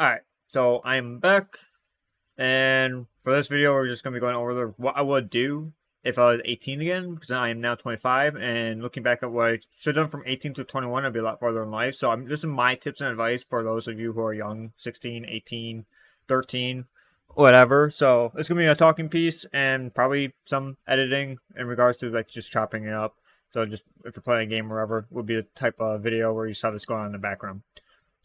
Alright, so I'm back, and for this video, we're just going to be going over what I would do if I was 18 again, because I am now 25, and looking back at what I should have done from 18 to 21, I'd be a lot farther in life. So this is my tips and advice for those of you who are young, 16, 18, 13, whatever. So it's going to be a talking piece and probably some editing in regards to like just chopping it up. So just if you're playing a game or whatever, would be the type of video where you saw this going on in the background.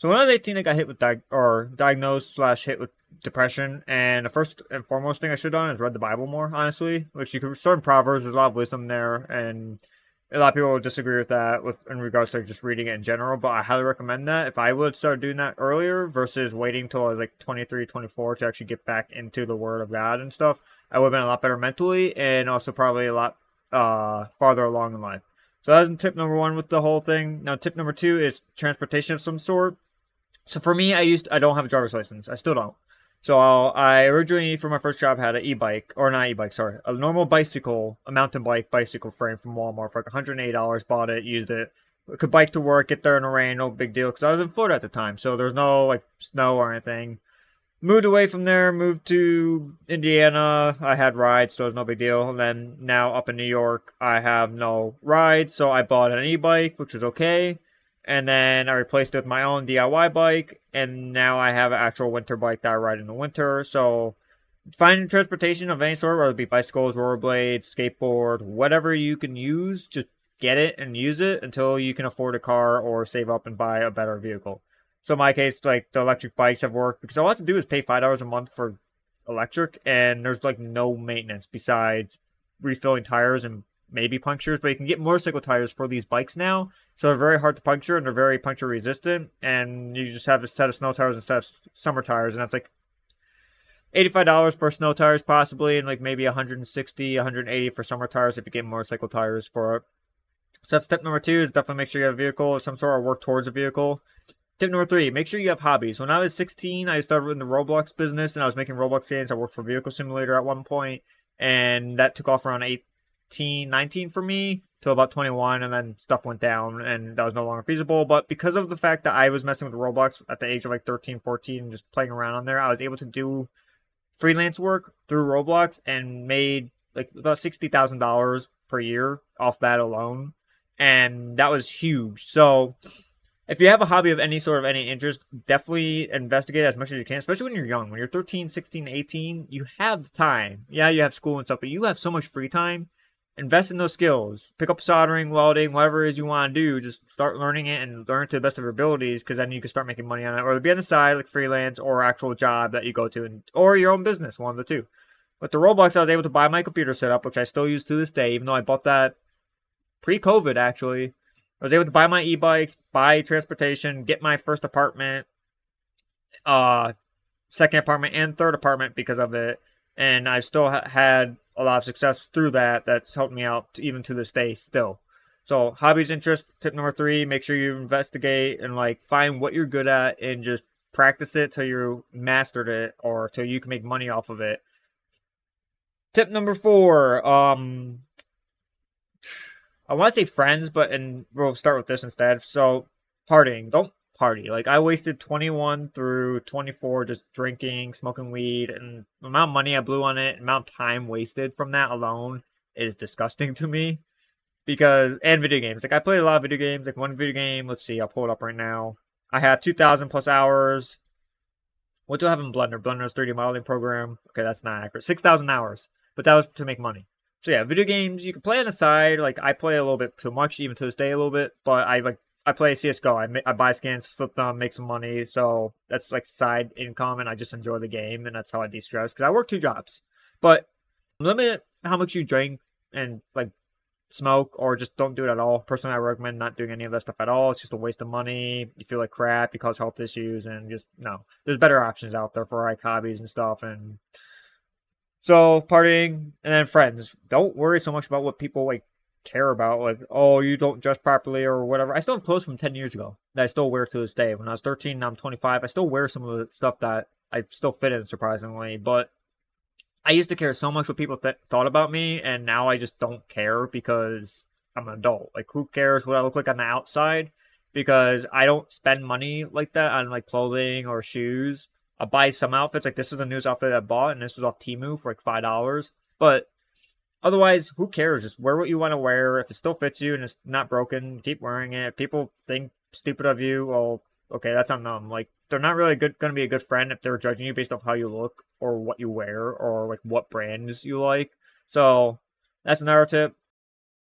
So when I was 18, I got hit with diagnosed slash hit with depression, and the first and foremost thing I should have done is read the Bible more, honestly. Which you can start in Proverbs. There's a lot of wisdom there, and a lot of people will disagree with that in regards to just reading it in general. But I highly recommend that. If I would start doing that earlier versus waiting till I was like 23, 24 to actually get back into the Word of God and stuff, I would have been a lot better mentally, and also probably a lot farther along in life. So that's tip number one with the whole thing. Now, tip number two is transportation of some sort. So for me, I don't have a driver's license. I still don't. So I originally, for my first job, had an e-bike, or not e-bike, sorry, a normal bicycle, a mountain bike bicycle frame from Walmart for like $180. Bought it, used it. Could bike to work, get there in the rain, no big deal, because I was in Florida at the time, so there's no like snow or anything. Moved away from there, moved to Indiana. I had rides, so it was no big deal. And then now up in New York, I have no rides, so I bought an e-bike, which was okay. And then I replaced it with my own DIY bike, and now I have an actual winter bike that I ride in the winter. So finding transportation of any sort, whether it be bicycles, rollerblades, skateboard, whatever you can use, just get it and use it until you can afford a car or save up and buy a better vehicle. So in my case, like the electric bikes have worked because all I have to do is pay $5 a month for electric, and there's like no maintenance besides refilling tires and maybe punctures. But you can get motorcycle tires for these bikes now, so they're very hard to puncture and they're very puncture resistant. And you just have a set of snow tires instead of summer tires, and that's like $85 for snow tires possibly, and like maybe 160, 180 for summer tires if you get motorcycle tires for it. So that's step number two, is definitely make sure you have a vehicle of some sort or work towards a vehicle. Tip number three, make sure you have hobbies. When I was 16, I started in the Roblox business, and I was making Roblox games. I worked for Vehicle Simulator at one point, and that took off around 18, 19 for me, till about 21, and then stuff went down, and that was no longer feasible. But because of the fact that I was messing with Roblox at the age of like 13, 14, and just playing around on there, I was able to do freelance work through Roblox and made like about $60,000 per year off that alone, and that was huge. So if you have a hobby of any sort of any interest, definitely investigate as much as you can, especially when you're young. When you're 13, 16, 18, you have the time. Yeah, you have school and stuff, but you have so much free time. Invest in those skills. Pick up soldering, welding, whatever it is you want to do. Just start learning it and learn to the best of your abilities, because then you can start making money on it. Or be on the side, like freelance or actual job that you go to, or your own business, one of the two. With the Roblox, I was able to buy my computer setup, which I still use to this day, even though I bought that pre-COVID, actually. I was able to buy my e-bikes, buy transportation, get my first apartment, second apartment, and third apartment because of it. And I've still had a lot of success through that. That's helped me out even to this day still. So hobbies, interest, tip number three, make sure you investigate and like find what you're good at and just practice it till you mastered it or till you can make money off of it. Tip number four, I want to say friends, but and we'll start with this instead. So, partying. Don't party. Like I wasted 21 through 24 just drinking, smoking weed, and the amount of money I blew on it, the amount of time wasted from that alone is disgusting to me. Because and video games. Like I played a lot of video games. Like one video game, let's see, I'll pull it up right now. I have 2,000 plus hours. What do I have in Blender? Blender's 3D modeling program. Okay, that's not accurate. 6,000 hours. But that was to make money. So yeah, video games you can play on the side. Like I play a little bit too much, even to this day, a little bit. But I play CS:GO. I buy skins, flip them, make some money. So that's like side income, and I just enjoy the game, and that's how I de-stress. Because I work two jobs. But limit how much you drink and like smoke, or just don't do it at all. Personally, I recommend not doing any of that stuff at all. It's just a waste of money. You feel like crap. You cause health issues, and just no. There's better options out there for like hobbies and stuff, and so partying, and then friends. Don't worry so much about what people like care about. Like, oh, you don't dress properly or whatever. I still have clothes from 10 years ago that I still wear to this day. When I was 13, now I'm 25. I still wear some of the stuff that I still fit in, surprisingly. But I used to care so much what people thought about me, and now I just don't care because I'm an adult. Like, who cares what I look like on the outside? because I don't spend money like that on like clothing or shoes. I buy some outfits, like this is the newest outfit I bought, and this was off Temu for like $5. But otherwise, who cares? Just wear what you want to wear. If it still fits you and it's not broken, keep wearing it. If people think stupid of you, well, okay, that's on them. Like they're not really going to be a good friend if they're judging you based off how you look or what you wear or like what brands you like. So that's another tip.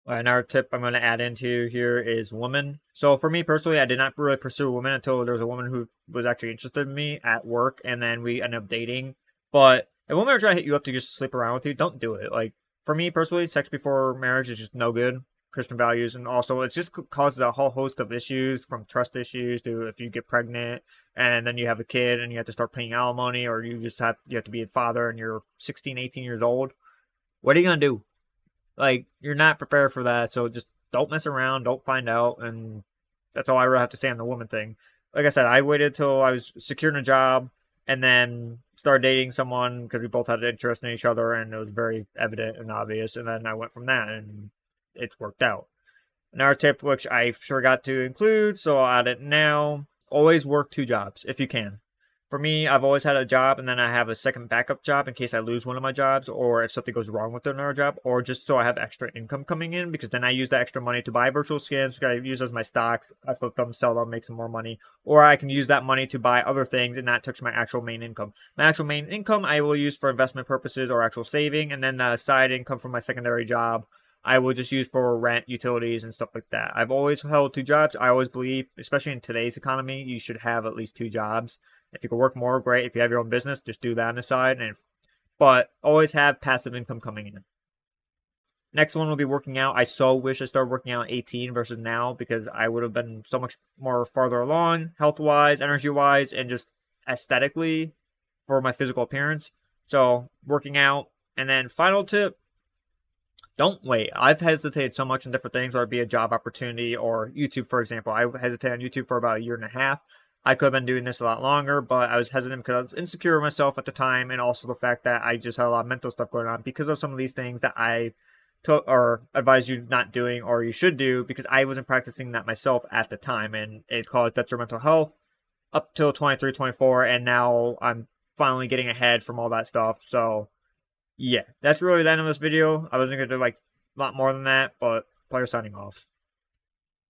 Another tip I'm going to add into here is women. So for me personally, I did not really pursue women until there was a woman who was actually interested in me at work, and then we ended up dating. But if women are trying to hit you up to just sleep around with you, don't do it. Like for me personally, sex before marriage is just no good. Christian values, and also it just causes a whole host of issues, from trust issues to if you get pregnant and then you have a kid and you have to start paying alimony, or you have to be a father and you're 16, 18 years old. What are you gonna do? Like, you're not prepared for that, so just don't mess around, don't find out, and that's all I really have to say on the woman thing. Like I said, I waited till I was securing a job and then started dating someone because we both had interest in each other and it was very evident and obvious, and then I went from that and it's worked out. Another tip, which I forgot to include, so I'll add it now: always work 2 jobs if you can. For me, I've always had a job and then I have a second backup job in case I lose one of my jobs or if something goes wrong with another job, or just so I have extra income coming in, because then I use that extra money to buy virtual skins, which I use as my stocks. I flip them, sell them, make some more money, or I can use that money to buy other things and not touch my actual main income. My actual main income I will use for investment purposes or actual saving, and then the side income from my secondary job I will just use for rent, utilities, and stuff like that. I've always held 2 jobs. I always believe, especially in today's economy, you should have at least 2 jobs. If you can work more, great. If you have your own business, just do that on the side. But always have passive income coming in. Next one will be working out. I so wish I started working out at 18 versus now, because I would have been so much more farther along, health-wise, energy-wise, and just aesthetically for my physical appearance. So working out. And then final tip, don't wait. I've hesitated so much in different things, whether it be a job opportunity or YouTube, for example. I hesitated on YouTube for about a year and a half. I could have been doing this a lot longer, but I was hesitant because I was insecure of myself at the time, and also the fact that I just had a lot of mental stuff going on because of some of these things that I took or advise you not doing, or you should do, because I wasn't practicing that myself at the time, and it caused detrimental health up till 23, 24, and now I'm finally getting ahead from all that stuff. So yeah, that's really the end of this video. I wasn't going to do like a lot more than that, but player signing off.